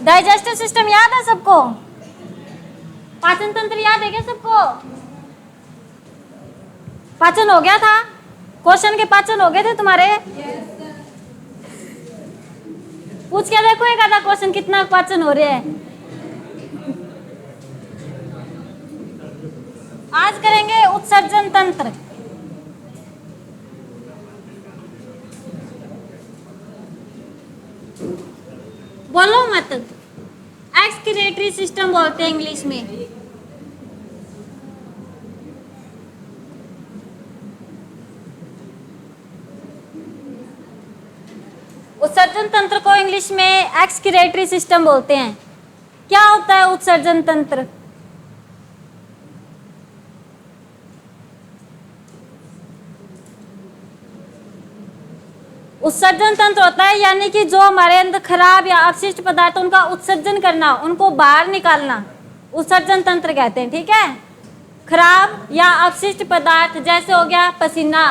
Digestive system याद है सबको? पाचन तंत्र याद है क्या सबको? पाचन हो गया था? क्वेश्चन के पाचन हो गए थे तुम्हारे? पूछ के देखो एक आधा क्वेश्चन कितना पाचन हो रहे हैं। आज करेंगे उत्सर्जन तंत्र। बोलो मत, एक्सक्रीटरी सिस्टम बोलते हैं इंग्लिश में। उत्सर्जन तंत्र को इंग्लिश में एक्सक्रीटरी सिस्टम बोलते हैं। क्या होता है उत्सर्जन तंत्र? उत्सर्जन तंत्र होता है यानी कि जो हमारे अंदर खराब या अपशिष्ट पदार्थ उनका उत्सर्जन करना, उनको बाहर निकालना, उत्सर्जन तंत्र कहते हैं। ठीक है, खराब या अपशिष्ट पदार्थ जैसे हो गया पसीना,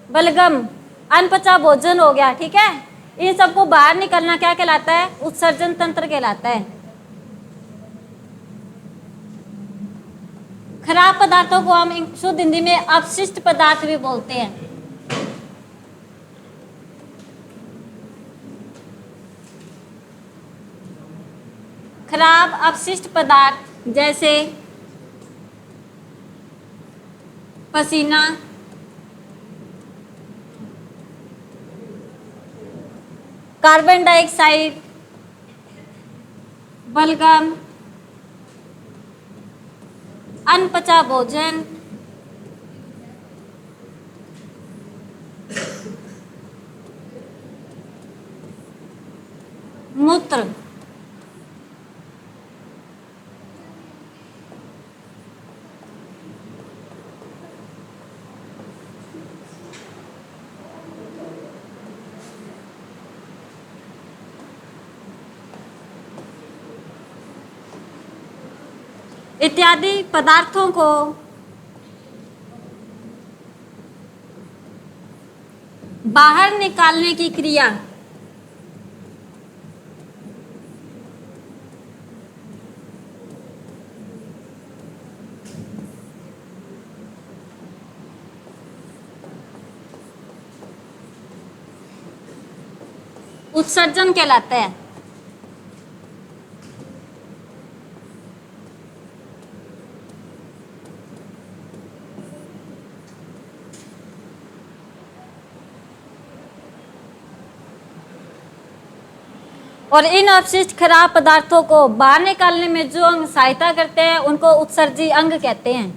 बलगम, अनपचा भोजन हो गया। ठीक है, इन सबको बाहर निकालना क्या कहलाता है? उत्सर्जन तंत्र कहलाता है। खराब पदार्थों को हम शुद्ध हिंदी में अपशिष्ट पदार्थ भी बोलते हैं। खराब अपशिष्ट पदार्थ जैसे पसीना, कार्बन डाइऑक्साइड, बलगम, अनपचा भोजन, मूत्र, इत्यादि पदार्थों को बाहर निकालने की क्रिया उत्सर्जन कहलाता है। और इन अपशिष्ट खराब पदार्थों को बाहर निकालने में जो अंग सहायता करते हैं उनको उत्सर्जी अंग कहते हैं।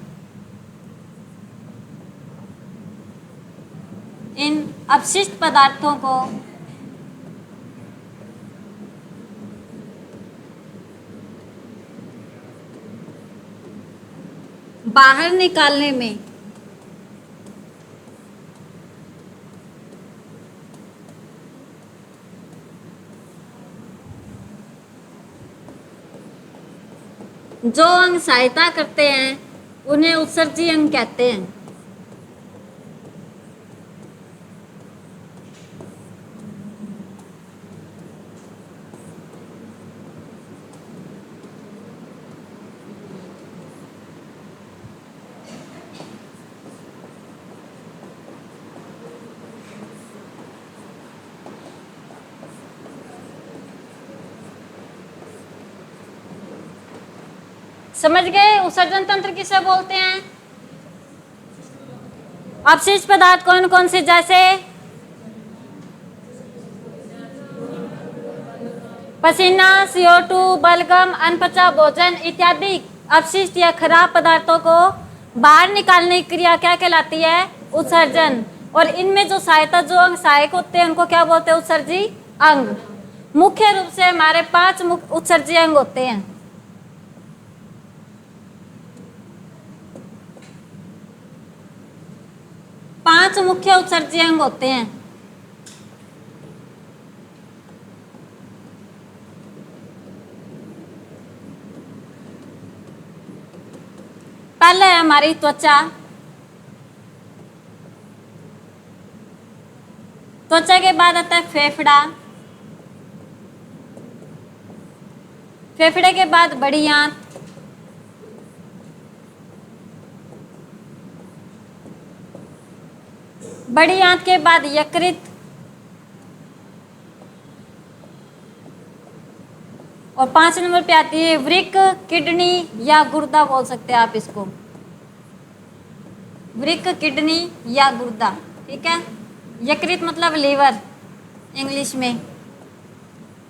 इन अपशिष्ट पदार्थों को बाहर निकालने में जो अंग सहायता करते हैं उन्हें उत्सर्जी अंग कहते हैं। समझ गए उत्सर्जन तंत्र किसे बोलते हैं? अपशिष्ट पदार्थ कौन कौन से? जैसे पसीना, CO2, बलगम, अनपचा भोजन इत्यादि अपशिष्ट या खराब पदार्थों को बाहर निकालने की क्रिया क्या कहलाती है? उत्सर्जन। और इनमें जो सहायता जो अंग सहायक होते हैं उनको क्या बोलते हैं? उत्सर्जी अंग। मुख्य रूप से हमारे 5 मुख्य उत्सर्जी अंग होते हैं। पांच मुख्य उत्सर्जी अंग होते हैं। पहला है हमारी त्वचा। त्वचा के बाद आता है फेफड़ा, फेफड़े के बाद बड़ी आंत, बड़ी आंत के बाद यकृत, और 5 नंबर पे आती है वृक्क, किडनी या गुर्दा बोल सकते हैं आप इसको, वृक्क, किडनी या गुर्दा, ठीक है। यकृत मतलब लीवर इंग्लिश में,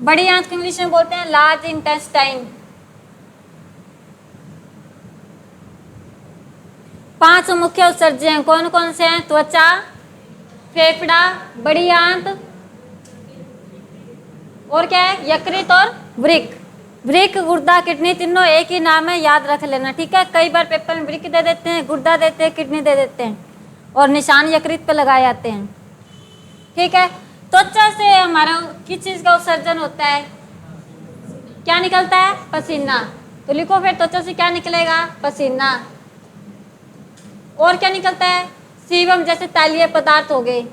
बड़ी आंत को इंग्लिश में बोलते हैं लार्ज इंटेस्टाइन। 5 मुख्य उत्सर्जन कौन कौन से हैं? त्वचा, फेफड़ा, बड़ी आंत और क्या है? यकृत और वृक्क। वृक्क, गुर्दा, किडनी तीनों एक ही नाम है, याद रख लेना, ठीक है। कई बार पेपर में वृक्क दे देते हैं, गुर्दा देते हैं, किडनी दे देते हैं और निशान यकृत पे लगाए जाते हैं, ठीक है। त्वचा से हमारा किस चीज का उत्सर्जन होता है? क्या निकलता है? पसीना। तो लिखो फिर, त्वचा से क्या निकलेगा? पसीना। और क्या निकलता है? सीवम, जैसे तैलीय पदार्थ हो गए।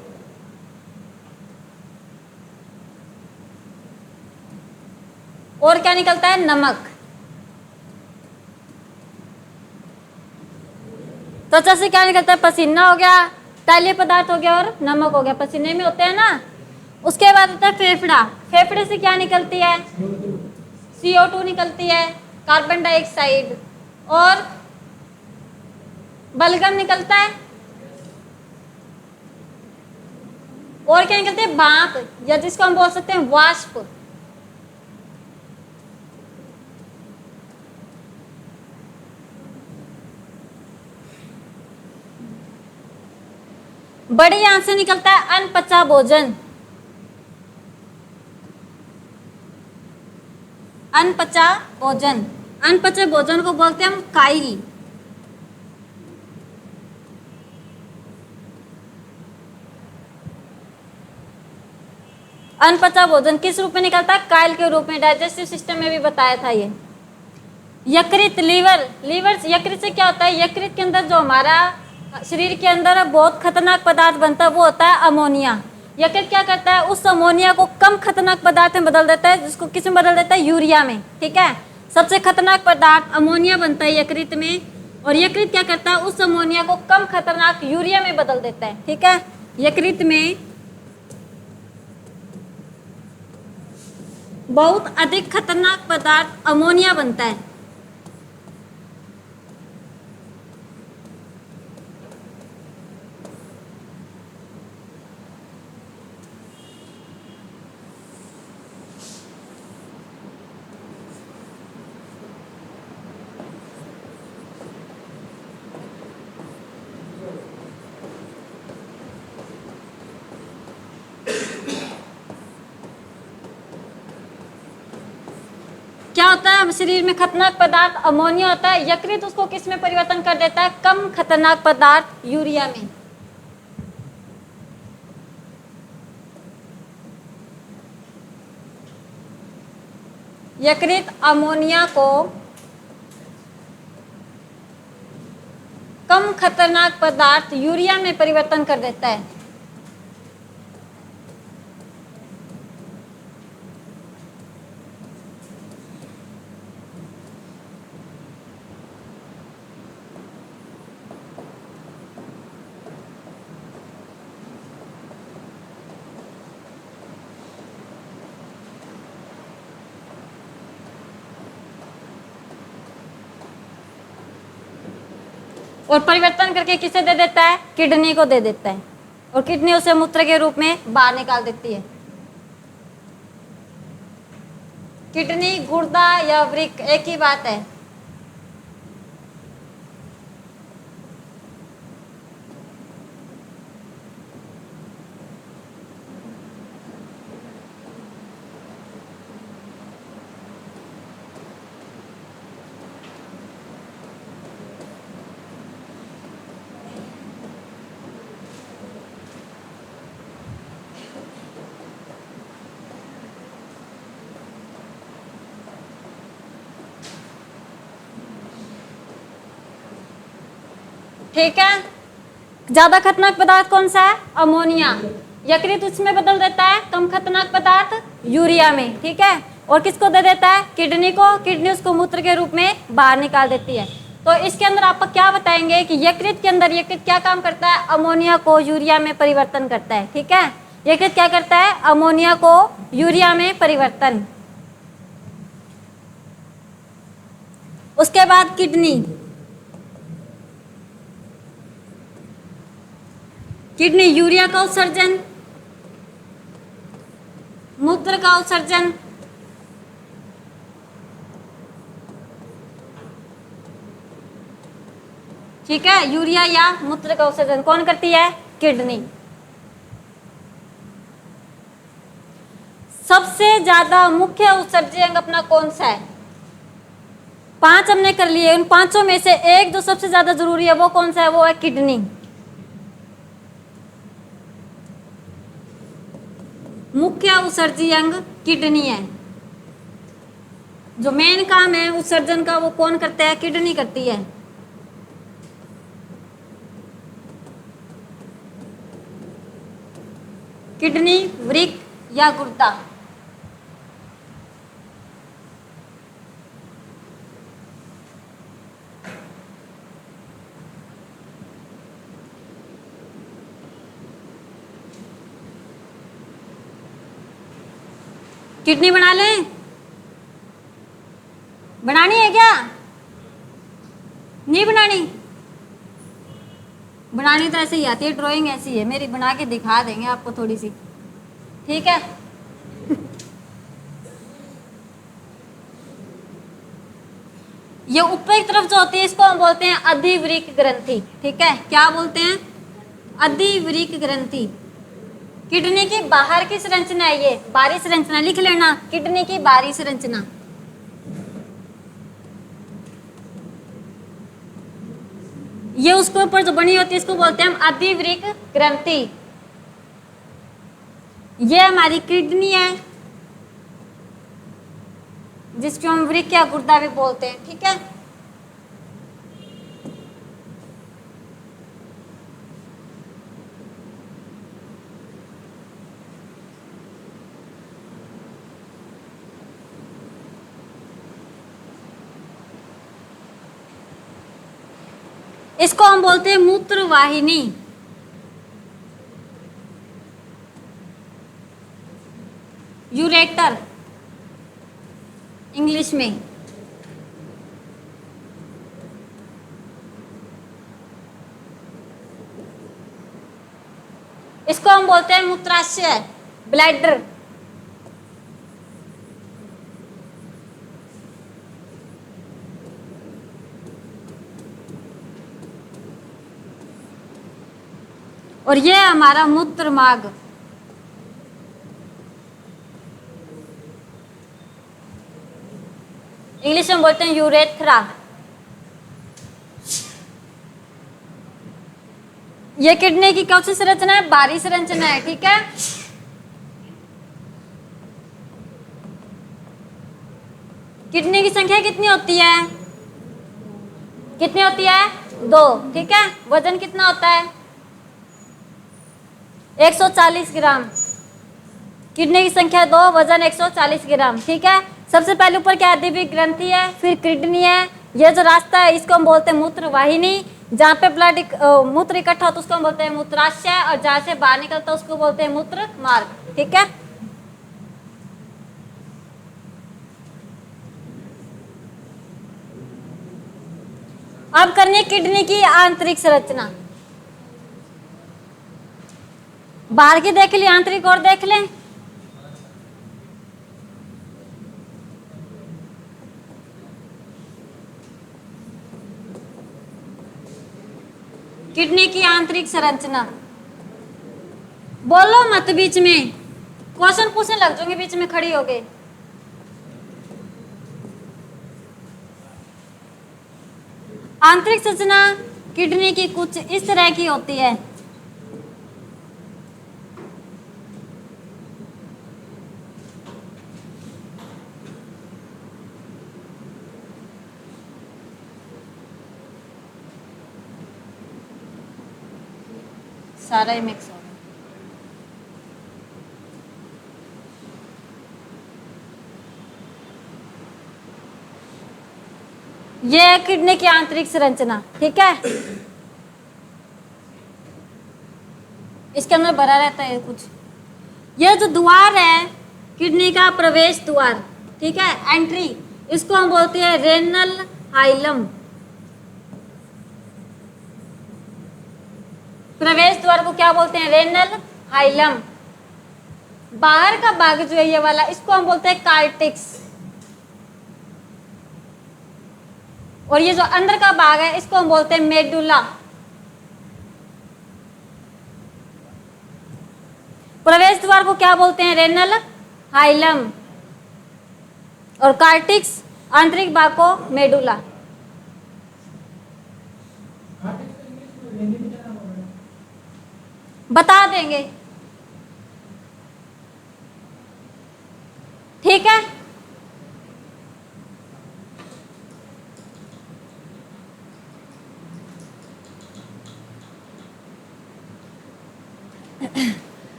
और क्या निकलता है? नमक। त्वचा से क्या निकलता है? पसीना हो गया, तैलीय पदार्थ हो गया और नमक हो गया, पसीने में होते हैं ना। उसके बाद होता है फेफड़ा। फेफड़े से क्या निकलती है? CO2 निकलती है, कार्बन डाइऑक्साइड, और बलगम निकलता है। और क्या निकलते हैं? भाप, या जिसको हम बोल सकते हैं वाष्प। बड़ी आंत से निकलता है अनपचा भोजन। अनपचा भोजन, अनपचे भोजन को बोलते हैं हम काइल। अनपचा भोजन किस रूप में निकलता है? काइल के रूप में। डाइजेस्टिव सिस्टम में भी बताया था ये। यकृत, लीवर। लीवर, यकृत से क्या होता है? यकृत के अंदर जो हमारा शरीर के अंदर बहुत खतरनाक पदार्थ बनता है वो होता है अमोनिया। यकृत क्या करता है? उस अमोनिया को कम खतरनाक पदार्थ में बदल देता है, जिसको किस में बदल देता है? यूरिया में, ठीक है। सबसे खतरनाक पदार्थ अमोनिया बनता है यकृत में, और यकृत क्या करता है? उस अमोनिया को कम खतरनाक यूरिया में बदल देता है, ठीक है। यकृत में बहुत अधिक खतरनाक पदार्थ अमोनिया बनता है। क्या होता है शरीर में? खतरनाक पदार्थ अमोनिया होता है। यकृत उसको किस में परिवर्तन कर देता है? कम खतरनाक पदार्थ यूरिया में। यकृत अमोनिया को कम खतरनाक पदार्थ यूरिया में परिवर्तन कर देता है। और परिवर्तन करके किसे दे देता है? किडनी को दे देता है, और किडनी उसे मूत्र के रूप में बाहर निकाल देती है। किडनी, गुर्दा या वृक्क एक ही बात है। ठीक है। ज्यादा खतरनाक पदार्थ कौन सा है? अमोनिया। यकृत उसमें बदल देता है कम खतरनाक पदार्थ यूरिया में, ठीक है। और किसको दे देता है? किडनी को। किडनी उसको मूत्र के रूप में बाहर निकाल देती है। तो इसके अंदर आप क्या बताएंगे कि यकृत के अंदर यकृत क्या काम करता है? अमोनिया को यूरिया में परिवर्तन करता है। ठीक है, यकृत क्या करता है? अमोनिया को यूरिया में परिवर्तन। उसके बाद किडनी, किडनी यूरिया का उत्सर्जन, मूत्र का उत्सर्जन, ठीक है, यूरिया या मूत्र का उत्सर्जन कौन करती है? किडनी। सबसे ज्यादा मुख्य उत्सर्जक अंग अपना कौन सा है? 5 हमने कर लिए, उन 5 में से एक जो सबसे ज्यादा जरूरी है वो कौन सा है? वो है किडनी। मुख्य उत्सर्जी अंग किडनी है। जो मेन काम है उत्सर्जन का वो कौन करता है? किडनी करती है। किडनी, वृक्क या गुर्दा। किडनी बना लें? बनानी है क्या? नहीं बनानी? बनानी तो ऐसे ही आती है, ड्राइंग ऐसी है मेरी, बना के दिखा देंगे आपको थोड़ी सी। ठीक है ये ऊपर की तरफ जो होती है इसको हम बोलते हैं अधिवृक्क ग्रंथि। ठीक है, क्या बोलते हैं? अधिवृक्क ग्रंथि। किडनी की बाहर की संरचना है, ये बाहरी संरचना लिख लेना, किडनी की बाहरी संरचना। ये उसके ऊपर जो बनी होती है इसको बोलते हैं हम अधिवृक्क ग्रंथि। ये हमारी किडनी है जिसको हम वृक्क या गुर्दा भी बोलते हैं। ठीक है, इसको हम बोलते हैं मूत्र वाहिनी। यूरेटर इंग्लिश में। इसको हम बोलते हैं मूत्राशय, ब्लैडर। और ये हमारा मूत्र मार्ग। इंग्लिश में बोलते हैं यूरेथ्रा। ये किडनी की कौन सी संरचना है? बाहरी संरचना है। ठीक है, किडनी की संख्या कितनी होती है? कितनी होती है? 2। ठीक है, वजन कितना होता है? 140 ग्राम। किडनी की संख्या 2, वजन 140 ग्राम। ठीक है, सबसे पहले ऊपर क्या अधिवृक्क ग्रंथि है, फिर किडनी है। ये जो रास्ता है इसको हम बोलते हैं मूत्र वाहिनी। जहाँ पे ब्लड मूत्र इकट्ठा होता है उसको हम बोलते हैं मूत्राशय, और जहाँ से बाहर निकलता है उसको बोलते हैं मूत्र मार्ग। ठीक है, अब करनी किडनी की आंतरिक संरचना। बाहर की देख ली, आंतरिक और देख लें। किडनी की आंतरिक संरचना। बोलो मत बीच में, क्वेश्चन पूछने लग जाओगे बीच में खड़ी हो गए। आंतरिक संरचना किडनी की कुछ इस तरह की होती है। सारा ही मिक्स हो गया। ये है किडनी की आंतरिक संरचना, ठीक है। इसके अंदर भरा रहता है कुछ। ये जो द्वार है किडनी का प्रवेश द्वार, ठीक है, एंट्री, इसको हम बोलते हैं रेनल हाइलम। प्रवेश द्वार को क्या बोलते हैं? Renal hilum. बाहर का भाग जो है ये वाला, इसको हम बोलते हैं कार्टिक्स। और ये जो अंदर का भाग है इसको हम बोलते हैं मेडुला। प्रवेश द्वार को क्या बोलते हैं? Renal hilum. और कार्टिक्स आंतरिक भाग को मेडुला। बता देंगे, ठीक है।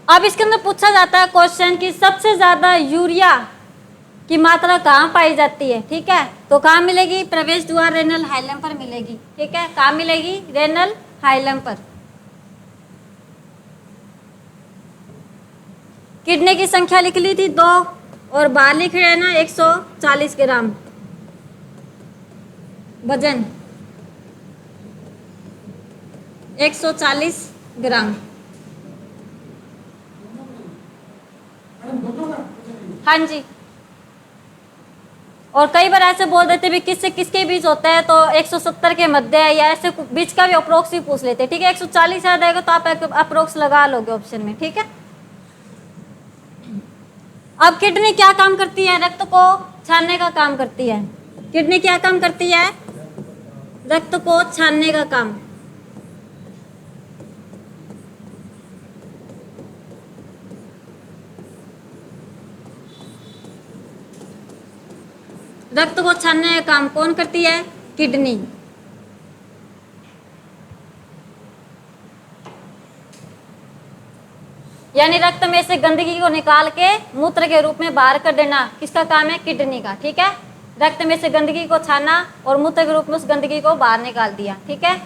अब इसके अंदर पूछा जाता है क्वेश्चन कि सबसे ज्यादा यूरिया की मात्रा कहाँ पाई जाती है, ठीक है। तो कहाँ मिलेगी? प्रवेश द्वार रेनल हाइलम पर मिलेगी, ठीक है। कहाँ मिलेगी? रेनल हाइलम पर। किडनी की संख्या लिख ली थी 2 और बाहर लिख रहे हैं ना 140 ग्राम वजन, 140 ग्राम। हाँ जी। और कई बार ऐसे बोल देते भी किससे किसके बीच होता है, तो 170 के मध्य है या ऐसे बीच का भी अप्रोक्स भी पूछ लेते हैं, ठीक है। 140 आ जाएगा तो आप अप्रोक्स लगा लोगे ऑप्शन में, ठीक है। अब किडनी क्या काम करती है? रक्त को छानने का काम करती है। किडनी क्या काम करती है? रक्त को छानने का काम। रक्त को छानने का काम कौन करती है? किडनी। यानी रक्त में से गंदगी को निकाल के मूत्र के रूप में बाहर कर देना किसका काम है? किडनी का, ठीक है। रक्त में से गंदगी को छाना और मूत्र के रूप में उस गंदगी को बाहर निकाल दिया, ठीक है।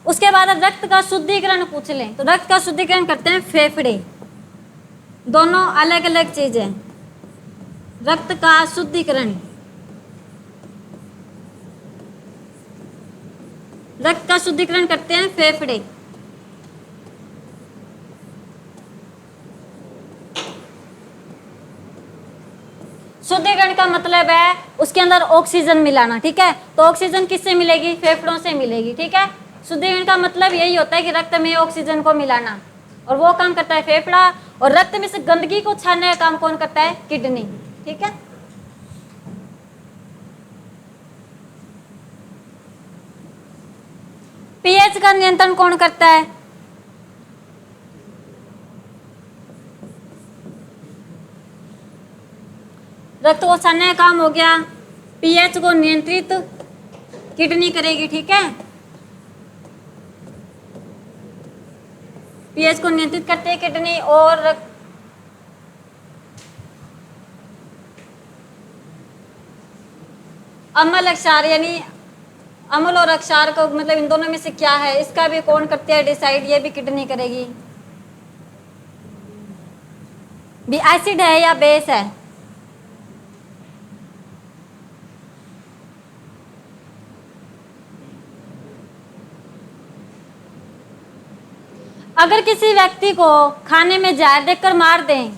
उसके बाद रक्त का शुद्धिकरण पूछ लें तो रक्त का शुद्धिकरण करते हैं फेफड़े। दोनों अलग अलग चीज है। रक्त का शुद्धिकरण, रक्त का शुद्धिकरण करते हैं फेफड़े। शुद्धिकरण का मतलब है उसके अंदर ऑक्सीजन मिलाना, ठीक है। तो ऑक्सीजन किससे मिलेगी? फेफड़ों से मिलेगी, ठीक है। शुद्धिकरण का मतलब यही होता है कि रक्त में ऑक्सीजन को मिलाना, और वो काम करता है फेफड़ा। और रक्त में से गंदगी को छानने का काम कौन करता है? किडनी, ठीक है। पीएच का नियंत्रण कौन करता है? रक्त को छानने का काम हो गया। पीएच को नियंत्रित किडनी करेगी, ठीक है। पीएच को नियंत्रित करती है किडनी। और अम्ल क्षार, यानी अम्ल और अक्षार को मतलब इन दोनों में से क्या है, इसका भी कौन करती है डिसाइड? ये भी किडनी करेगी। भी एसिड है या बेस है? अगर किसी व्यक्ति को खाने में जहर देकर मार दें,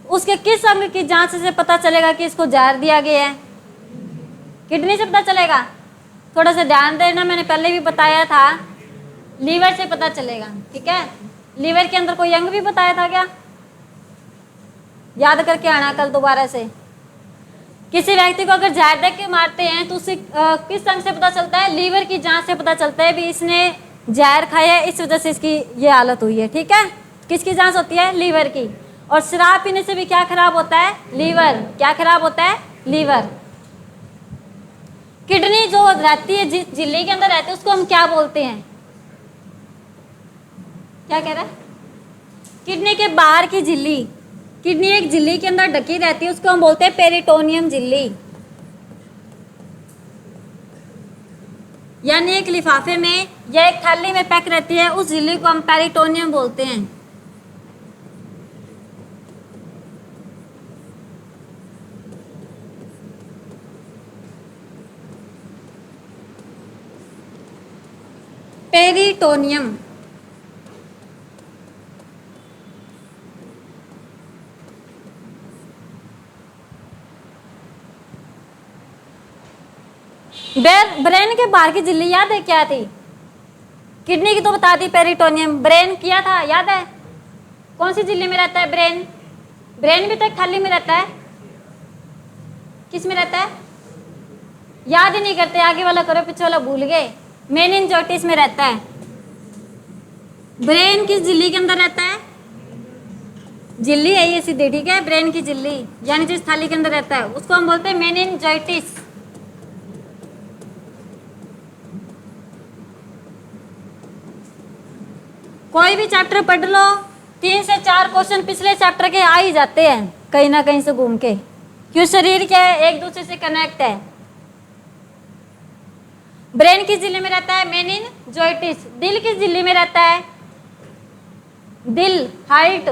उसके किस अंग की जांच से पता चलेगा कि इसको जहर दिया गया है? किडनी से पता चलेगा। थोड़ा सा ध्यान देना, मैंने पहले भी बताया था, लीवर से पता चलेगा, ठीक है। लीवर के अंदर कोई अंग भी बताया था क्या? याद करके आना कल दोबारा से। किसी व्यक्ति को अगर जहर देकर के मारते हैं तो उसे किस अंग से पता चलता है? लीवर की जांच से पता चलता है भी इसने जहर खाया है, इस वजह से इसकी ये हालत हुई है, ठीक है। किसकी जांच होती है? लीवर की। और शराब पीने से भी क्या खराब होता है? लीवर। क्या खराब होता है? लीवर। किडनी जो रहती है, जिस झिल्ली के अंदर रहती है, उसको हम क्या बोलते हैं? क्या कह रहा है? किडनी के बाहर की झिल्ली, किडनी एक झिल्ली के अंदर ढकी रहती है, उसको हम बोलते हैं पेरिटोनियम झिल्ली। यानी एक लिफाफे में या एक थाली में पैक रहती है, उस झिल्ली को हम पेरिटोनियम बोलते हैं। पेरिटोनियम। ब्रेन के बाहर की झिल्ली याद है क्या थी? किडनी की तो बता दी, पेरिटोनियम। ब्रेन किया था, याद है? कौन सी झिल्ली में रहता है ब्रेन? ब्रेन भी तो एक थाली में रहता है। किस में रहता है? याद ही नहीं करते, आगे वाला करो पीछे वाला भूल गए। मेनिंजाइटिस में रहता है। ब्रेन किस झिल्ली के अंदर रहता है? झिल्ली है ये सीधी, ठीक है, ब्रेन की झिल्ली, यानी जिस थाली के अंदर रहता है उसको हम बोलते हैं मेनिंजाइटिस। कोई भी चैप्टर पढ़ लो, 3 से 4 क्वेश्चन पिछले चैप्टर के आ ही जाते हैं कहीं ना कहीं से घूम के। क्यों? शरीर क्या है, एक दूसरे से कनेक्ट है। ब्रेन किस झिल्ली में रहता है? मेनिंजाइटिस। दिल किस झिल्ली में रहता है? दिल, हार्ट।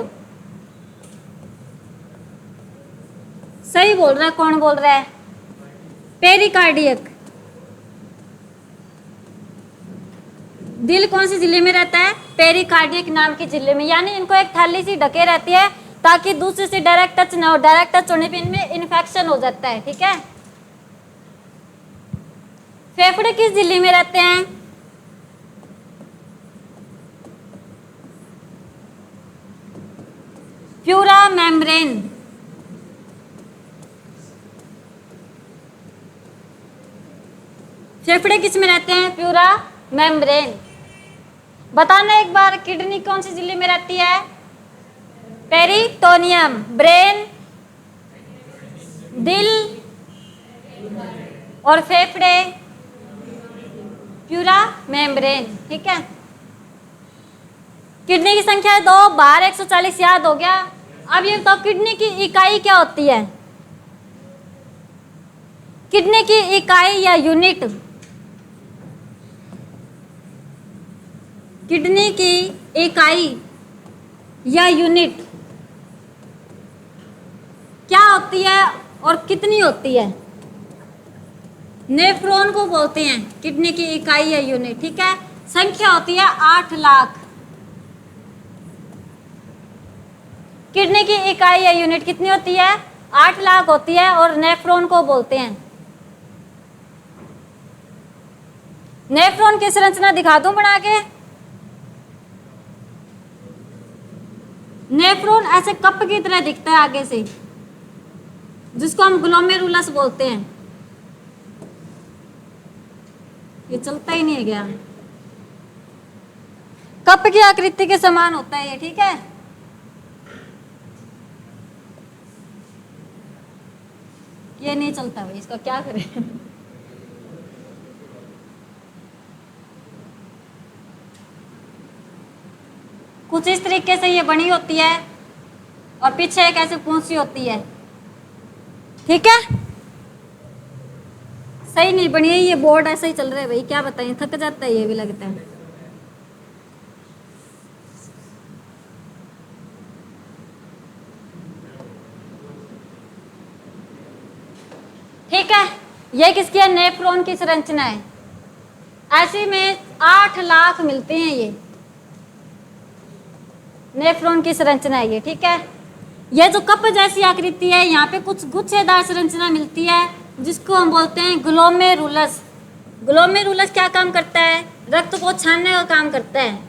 सही बोल रहा है, कौन बोल रहा है? पेरिकार्डियक। दिल कौन सी झिल्ली में रहता है? पेरिकार्डियक नाम की झिल्ली में। यानी इनको एक थैली सी ढके रहती है ताकि दूसरे से डायरेक्ट टच ना हो। डायरेक्ट टच होने पे इनमें इन्फेक्शन हो जाता है, ठीक है। फेफड़े किस झिल्ली में रहते हैं? Pura membrane. फेफड़े किस में रहते हैं? Pura membrane. बताना एक बार, किडनी कौन सी झिल्ली में रहती है? पेरिटोनियम। ब्रेन, दिल और फेफड़े प्यूरा मेम्ब्रेन, ठीक है। किडनी की संख्या है 2, बाहर 140, याद हो गया। अब ये बताओ किडनी की इकाई क्या होती है? किडनी की इकाई या यूनिट? किडनी की इकाई या यूनिट क्या होती है और कितनी होती है? नेफ्रॉन को बोलते हैं किडनी की इकाई या यूनिट, ठीक है। संख्या होती है 8 लाख। किडनी की इकाई या यूनिट कितनी होती है? 8 लाख होती है और नेफ्रॉन को बोलते हैं। नेफ्रॉन की संरचना दिखा दूं बना के? नेफ्रॉन ऐसे कप की तरह दिखता है आगे से, जिसको हम ग्लोमेरुलस बोलते हैं। ये चलता ही नहीं है क्या? कप की आकृति के समान होता है ये, ठीक है। ये नहीं चलता भाई, इसका क्या करें? कुछ इस तरीके से ये बनी होती है और पीछे एक ऐसे पूंछी होती है, ठीक है। सही नहीं बनी है ये, बोर्ड ऐसा ही चल रहा है भाई, क्या बताएं, थक जाता है ये भी लगता है। ठीक है, ये किसकी है? नेफ्रॉन की संरचना है। ऐसी में 8 लाख मिलते हैं ये नेफ्रॉन की संरचना है ये, ठीक है। ये जो कप जैसी आकृति है, यहाँ पे कुछ गुच्छेदार संरचना मिलती है जिसको हम बोलते हैं ग्लोमेरुलस। ग्लोमेरुलस क्या काम करता है? रक्त को छानने का काम करता है।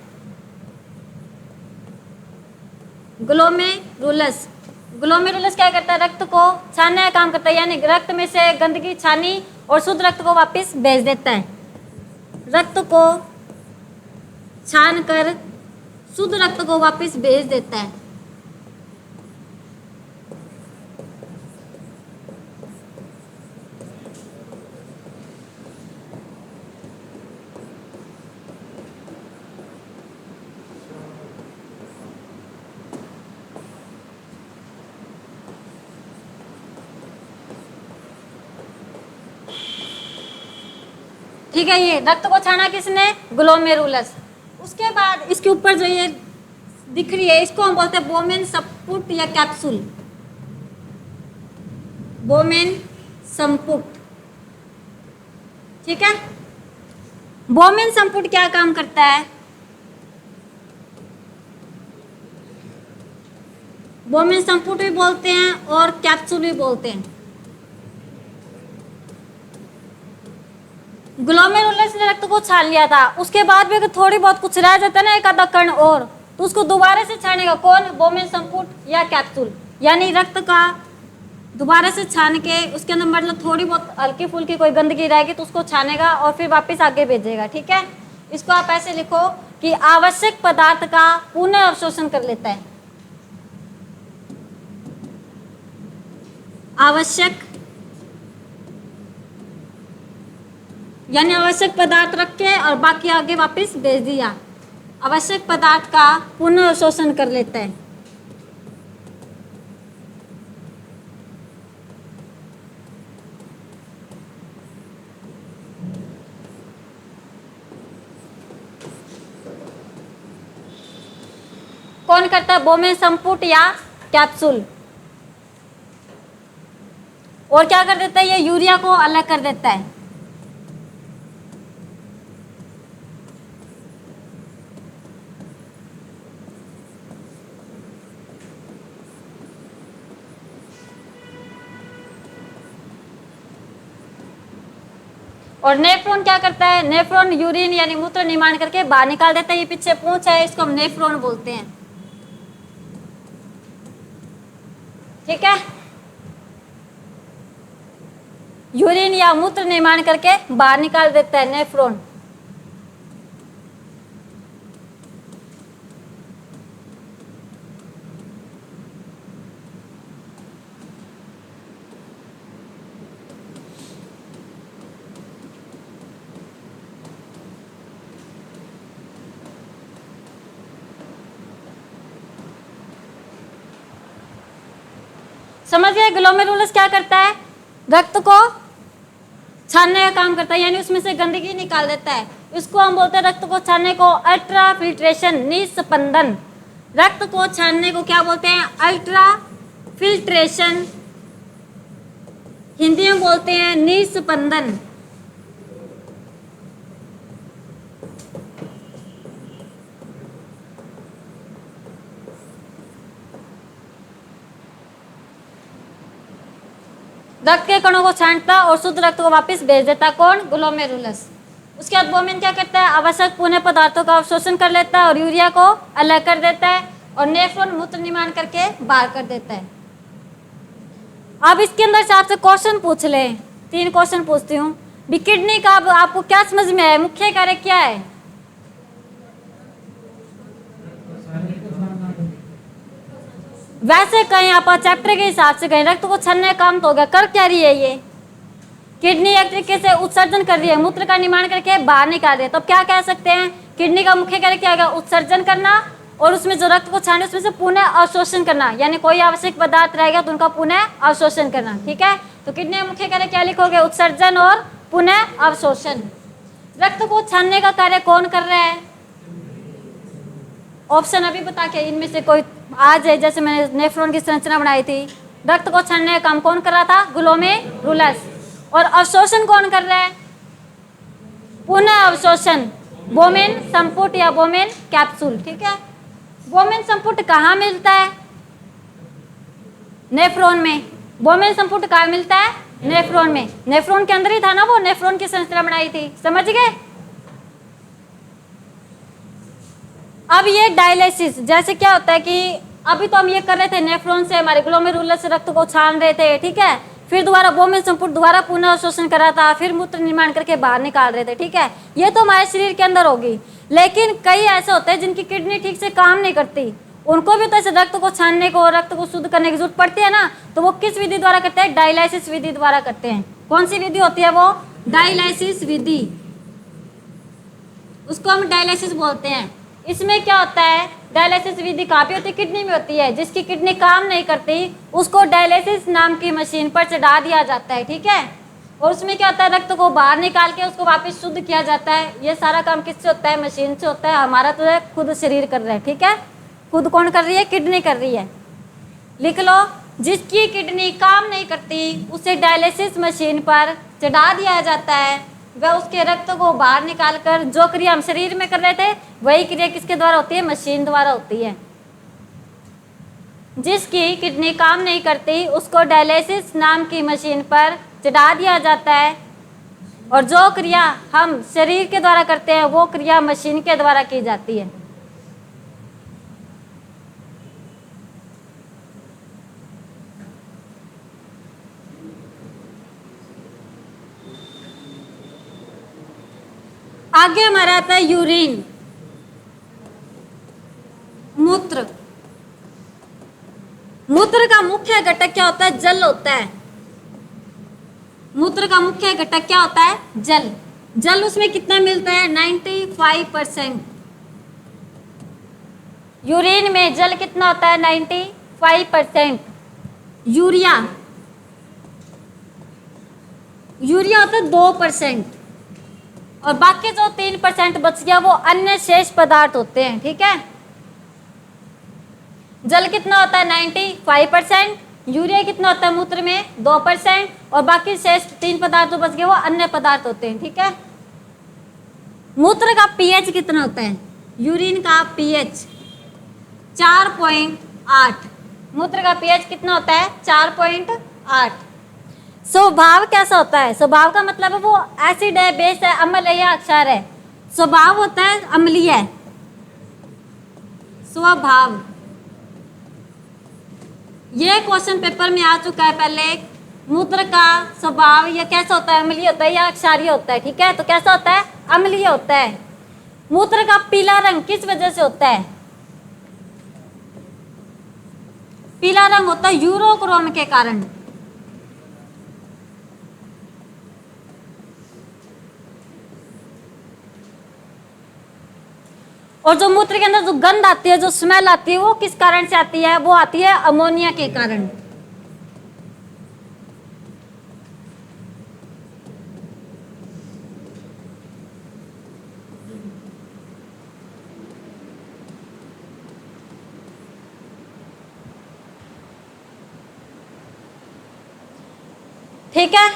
ग्लोमेरुलस ग्लोमेरुलस क्या करता है? रक्त को छानने का काम करता है, यानी रक्त में से गंदगी छानी और शुद्ध रक्त को वापस भेज देता है। रक्त को छान कर शुद्ध रक्त को वापस भेज देता है। ठीक है, ये रक्त को छाना किसने? ग्लोमेरुलस। उसके बाद इसके ऊपर जो ये दिख रही है इसको हम बोलते हैं बोमेन संपुट या कैप्सूल। बोमेन संपुट, ठीक है। बोमेन संपुट क्या काम करता है? बोमेन संपुट भी बोलते हैं और कैप्सूल भी बोलते हैं। ग्लोमेरुलस ने रक्त को छान लिया था, उसके बाद भी अगर थोड़ी बहुत कुछ रह जाता है ना, एक आधा कण और, तो उसको दोबारा से छानेगा कौन? बोमेन संपुट या कैप्सूल। यानी रक्त का दोबारा से छान के उसके अंदर मतलब थोड़ी बहुत हल्की फुल्की कोई गंदगी रहेगी तो उसको छानेगा और फिर वापस आगे भेजेगा, ठीक है। इसको आप ऐसे लिखो कि आवश्यक पदार्थ का पुनः अवशोषण कर लेता है। आवश्यक यानी आवश्यक पदार्थ रख के और बाकी आगे वापस भेज दिया। आवश्यक पदार्थ का पुनः अवशोषण कर लेता है। कौन करता है? बोमेन संपुट या कैप्सूल। और क्या कर देता है? ये यूरिया को अलग कर देता है। और नेफ्रॉन क्या करता है? नेफ्रॉन यूरिन यानी मूत्र निर्माण करके बाहर निकाल देता है। ये पीछे पूंछ है, इसको हम नेफ्रॉन बोलते हैं, ठीक है। यूरिन या मूत्र निर्माण करके बाहर निकाल देता है नेफ्रॉन। समझ गए? ग्लोमेरुलस क्या करता है? रक्त को छानने का काम करता है, यानी उसमें से गंदगी निकाल देता है। इसको हम बोलते हैं रक्त को छानने को अल्ट्रा फिल्ट्रेशन, निस्पंदन। रक्त को छानने को क्या बोलते हैं? अल्ट्रा फिल्ट्रेशन, हिंदी में बोलते हैं निस्पंदन। रक्त के कणों को छांटता और शुद्ध रक्त को वापस भेज देता कौन? ग्लोमेरुलस। उसके बाद बोमेन क्या करता है? आवश्यक पुनः पदार्थों का अवशोषण कर लेता है और यूरिया को अलग कर देता है और नेफ्रॉन मूत्र निर्माण करके बाहर कर देता है। अब इसके अंदर से आपसे क्वेश्चन पूछ ले, 3 क्वेश्चन पूछती हूँ। भी किडनी का आपको क्या समझ में आया? मुख्य कार्य क्या है? वैसे कहीं आप चैप्टर के हिसाब से कहीं रक्त को छानने का काम तो हो गया, कर क्या रही है ये? किडनी एक तरीके से उत्सर्जन कर रही है, मूत्र का निर्माण करके बाहर निकाल रही है। तो क्या कह सकते हैं? किडनी का मुख्य कार्य क्या होगा? उत्सर्जन करना और उसमें जो रक्त को छाने उसमें से पुनः अवशोषण करना, यानी कोई आवश्यक पदार्थ रहेगा तो उनका पुनः अवशोषण करना, ठीक है। तो किडनी का मुख्य कार्य क्या लिखोगे? उत्सर्जन और पुनः अवशोषण। रक्त को छानने का कार्य कौन कर रहा है? ऑप्शन अभी बता के इनमें से कोई आज है, जैसे मैंने नेफ्रॉन की संरचना बनाई थी, रक्त को छानने का काम कौन कर रहा था? ग्लोमेरुलस। और अवशोषण कौन कर रहा है? पुनः अवशोषण बोमेन संपुट या बोमेन कैप्सूल, ठीक है। बोमेन संपुट कहाँ मिलता है? नेफ्रॉन में। बोमेन संपुट कहाँ मिलता है? नेफ्रॉन में। नेफ्रॉन के अंदर ही था ना वो, नेफ्रॉन की संरचना बनाई थी, समझ गए। अब ये डायलिसिस, जैसे क्या होता है कि अभी तो हम ये कर रहे थे नेफ्रॉन से हमारे ग्लोमेरुलस से रक्त को छान रहे थे, ठीक है। फिर दोबारा बोमेन संपुट दोबारा पुनः अवशोषण कर रहा था, फिर मूत्र निर्माण करके बाहर निकाल रहे थे, ठीक है। ये तो हमारे शरीर के अंदर होगी। लेकिन कई ऐसे होते हैं जिनकी किडनी ठीक से काम नहीं करती, उनको भी तो ऐसे रक्त को छानने को, रक्त को शुद्ध करने की जरूरत पड़ती है ना। तो वो किस विधि द्वारा करते हैं? डायलिसिस विधि द्वारा करते हैं। कौन सी विधि होती है वो? डायलिसिस विधि, उसको हम डायलिसिस बोलते हैं। इसमें क्या होता है? डायलिसिस विधि कहाँ पे होती है? किडनी में होती है। जिसकी किडनी काम नहीं करती उसको डायलिसिस नाम की मशीन पर चढ़ा दिया जाता है, ठीक है। और उसमें क्या होता है, रक्त को बाहर निकाल के उसको वापस शुद्ध किया जाता है। ये सारा काम किससे होता है, मशीन से होता है। हमारा तो है खुद शरीर कर रहा है, ठीक है। खुद कौन कर रही है, किडनी कर रही है। लिख लो, जिसकी किडनी काम नहीं करती उसे डायलिसिस मशीन पर चढ़ा दिया जाता है। वह उसके रक्त को बाहर निकालकर, जो क्रिया हम शरीर में कर रहे थे वही क्रिया किसके द्वारा होती है, मशीन द्वारा होती है। जिसकी किडनी काम नहीं करती उसको डायलिसिस नाम की मशीन पर चढ़ा दिया जाता है, और जो क्रिया हम शरीर के द्वारा करते हैं वो क्रिया मशीन के द्वारा की जाती है। आगे हमारा आता है यूरिन, मूत्र। मूत्र का मुख्य घटक क्या होता है, जल होता है। मूत्र का मुख्य घटक क्या होता है, जल। जल उसमें कितना मिलता है, 95%। यूरिन में जल कितना होता है, 95%। यूरिया, यूरिया होता है 2%, और बाकी जो 3% बच गया वो अन्य शेष पदार्थ होते हैं, ठीक है। जल कितना होता है, 95%। यूरिया कितना होता है मूत्र में, 2%, और बाकी शेष 3 पदार्थ जो बच गए वो अन्य पदार्थ होते हैं, ठीक है। मूत्र का पीएच कितना होता है, यूरिन का पीएच 4.8। मूत्र का पीएच कितना होता है, 4.8। स्वभाव कैसा होता है, स्वभाव का मतलब है वो एसिड है, बेस है, अम्ल है या क्षार है। स्वभाव होता है अम्लीय है, स्वभाव। ये क्वेश्चन पेपर में आ चुका है पहले। मूत्र का स्वभाव यह कैसा होता है, अम्लीय होता है या क्षारीय होता है, ठीक है। तो कैसा होता है, अम्लीय होता है। मूत्र का पीला रंग किस वजह से होता है, पीला रंग होता है यूरोक्रोम के कारण। और जो मूत्र के अंदर जो गंध आती है, जो स्मेल आती है, वो किस कारण से आती है, वो आती है अमोनिया के कारण। ठीक है,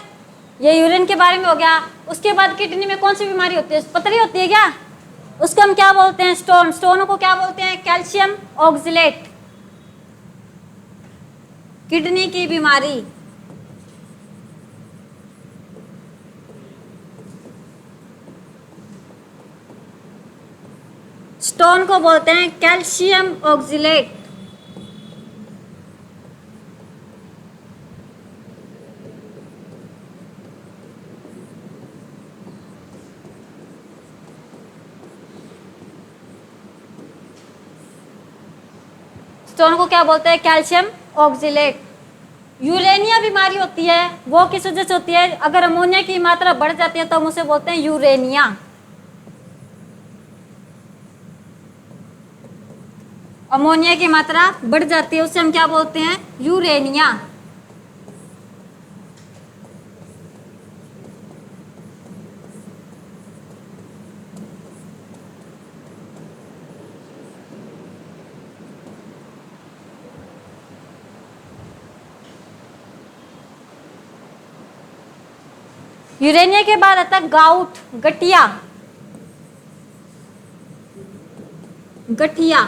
ये यूरिन के बारे में हो गया। उसके बाद किडनी में कौन सी बीमारी होती है, पथरी होती है क्या, उसको हम क्या बोलते हैं, स्टोन। स्टोन को क्या बोलते हैं, कैल्शियम ऑक्सलेट। किडनी की बीमारी, स्टोन को बोलते हैं कैल्शियम ऑक्सलेट। स्टोन को क्या बोलते हैं, कैल्शियम ऑक्सलेट। यूरेनिया बीमारी होती है, वो किस वजह से होती है, अगर अमोनिया की मात्रा बढ़ जाती है तो हम उसे बोलते हैं यूरेनिया। अमोनिया की मात्रा बढ़ जाती है उसे हम क्या बोलते हैं, यूरेनिया। यूरेनिया के बाद आता है गाउट, गठिया। गठिया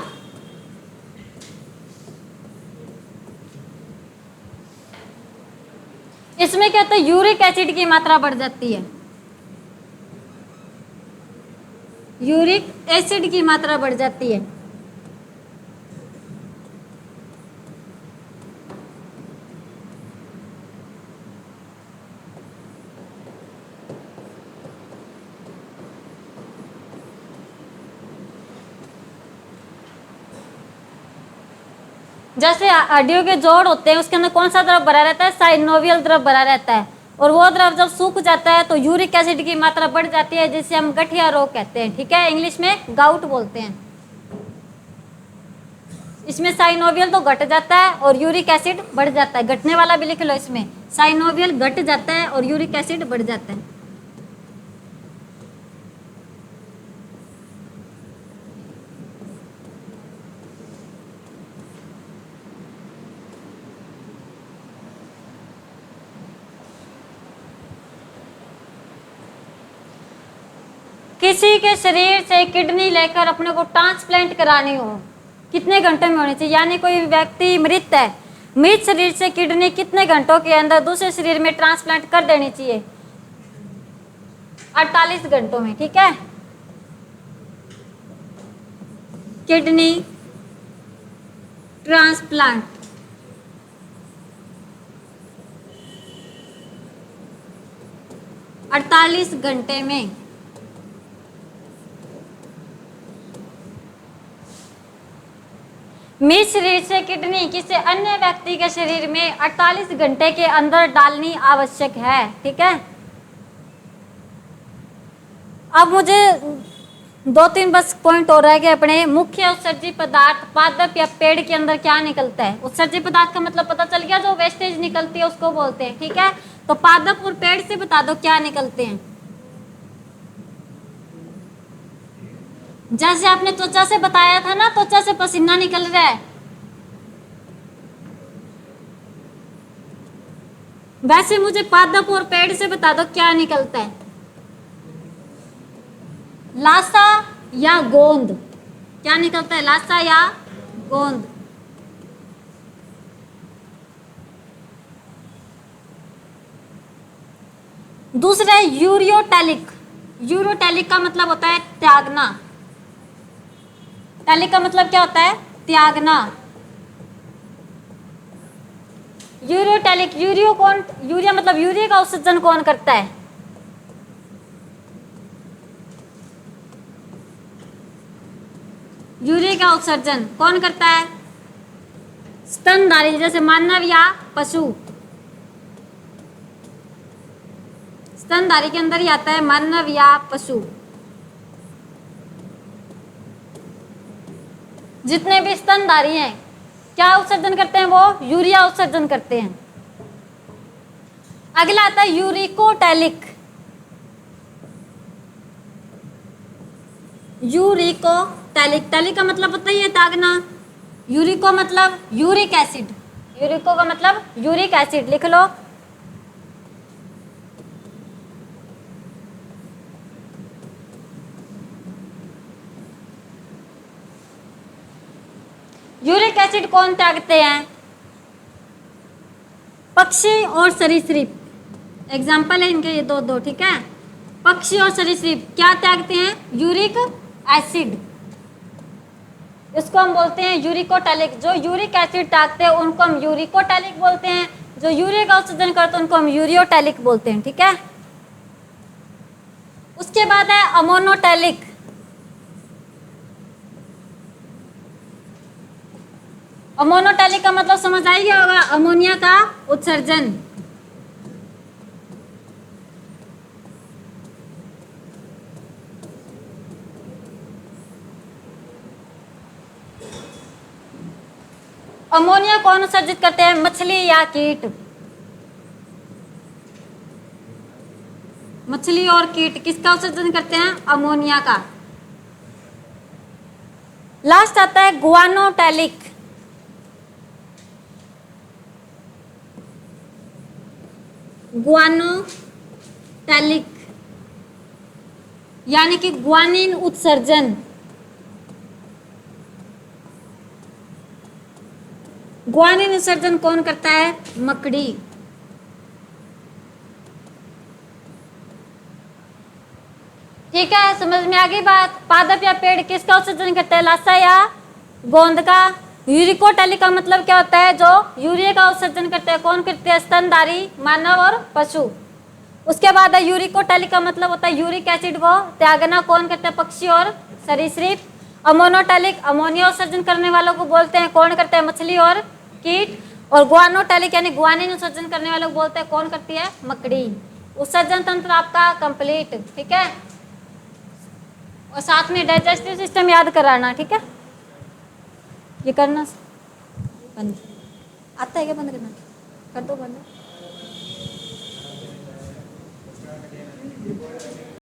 इसमें क्या होता है, यूरिक एसिड की मात्रा बढ़ जाती है। यूरिक एसिड की मात्रा बढ़ जाती है। जैसे हड्डियों के जोड़ होते हैं उसके अंदर कौन सा द्रव भरा रहता है, साइनोवियल द्रव भरा रहता है, और वो द्रव जब सूख जाता है तो यूरिक एसिड की मात्रा बढ़ जाती है, जिसे हम गठिया रोग कहते हैं, ठीक है। इंग्लिश में गाउट बोलते हैं। इसमें साइनोवियल तो घट जाता है और यूरिक एसिड बढ़ जाता है। घटने वाला भी लिख लो, इसमें साइनोवियल घट जाता है और यूरिक एसिड बढ़ जाता है। किसी के शरीर से किडनी लेकर अपने को ट्रांसप्लांट करानी हो, कितने घंटे में होनी चाहिए? यानी कोई व्यक्ति मृत है, मृत शरीर से किडनी कितने घंटों के अंदर दूसरे शरीर में ट्रांसप्लांट कर देनी चाहिए? 48 घंटों में, ठीक है। किडनी ट्रांसप्लांट 48 घंटे में। मृत शरीर से किडनी किसी अन्य व्यक्ति के शरीर में 48 घंटे के अंदर डालनी आवश्यक है, ठीक है। अब मुझे 2-3 बस पॉइंट हो रहा है कि अपने मुख्य उत्सर्जी पदार्थ पादप या पेड़ के अंदर क्या निकलता है। उत्सर्जी पदार्थ का मतलब पता चल गया, जो वेस्टेज निकलती है उसको बोलते हैं, ठीक है। तो पादप और पेड़ से बता दो क्या निकलते हैं। जैसे आपने त्वचा से बताया था ना, त्वचा से पसीना निकल रहा है, वैसे मुझे पादप और पेड़ से बता दो क्या निकलता है। लासा या गोंद, क्या निकलता है? लासा या गोंद। दूसरा है यूरियोटैलिक। यूरियोटैलिक का मतलब होता है त्यागना। टैलिक का मतलब क्या होता है? त्यागना। यूरियोटैलिक, यूरिया मतलब यूरिया का उत्सर्जन कौन करता है? यूरिया का उत्सर्जन कौन करता है? स्तनधारी, जैसे मानव या पशु। स्तनधारी के अंदर ही आता है मानव या पशु। जितने भी स्तनधारी हैं क्या उत्सर्जन करते हैं? वो यूरिया उत्सर्जन करते हैं। अगला आता है यूरिकोटैलिक। यूरिकोटैलिक, टैलिक का मतलब पता ही है त्यागना। यूरिको मतलब यूरिक एसिड, यूरिको का मतलब यूरिक एसिड, लिख लो। यूरिक एसिड कौन त्यागते हैं? पक्षी और सरीसृप। एग्जाम्पल है इनके ये दो, ठीक है। पक्षी और सरीसृप क्या त्यागते हैं? Uric acid. इसको हम बोलते हैं यूरिकोटैलिक। जो यूरिक एसिड त्यागते हैं उनको हम यूरिकोटैलिक बोलते हैं। जो यूरिया का उत्सर्जन करते हैं उनको हम यूरियोटैलिक बोलते हैं, ठीक है। उसके बाद है अमोनोटैलिक। अमोनोटैलिक का मतलब समझ आ गया होगा, अमोनिया का उत्सर्जन। अमोनिया कौन उत्सर्जित करते हैं? मछली या कीट। मछली और कीट किसका उत्सर्जन करते हैं? अमोनिया का। लास्ट आता है गुआनोटैलिक। गुआनोटैलिक यानी कि गुआनिन उत्सर्जन। गुआनिन उत्सर्जन कौन करता है? मकड़ी। ठीक है, समझ में आ गई बात। पादप या पेड़ किसका उत्सर्जन करता है? लासा या गोंद का। यूरिकोटैलिक का मतलब क्या होता है? जो यूरिया का उत्सर्जन करते हैं। कौन करते हैं? स्तनधारी, मानव और पशु। उसके बाद है यूरिकोटैलिक का मतलब होता है यूरिक एसिड को त्यागना। कौन करते हैं? पक्षी और सरीसृप। अमोनोटैलिक अमोनिया उत्सर्जन करने वालों को बोलते हैं। कौन करते हैं? मछली और कीट। और गुआनोटैलिक यानी गुआनिन उत्सर्जन करने वालों को बोलते हैं। कौन करती है? मकड़ी। उत्सर्जन तंत्र आपका कंप्लीट, ठीक है। और साथ में डाइजेस्टिव सिस्टम याद कराना, ठीक है। ये करना बंद। आता है क्या बंद करना? कर दो बंद।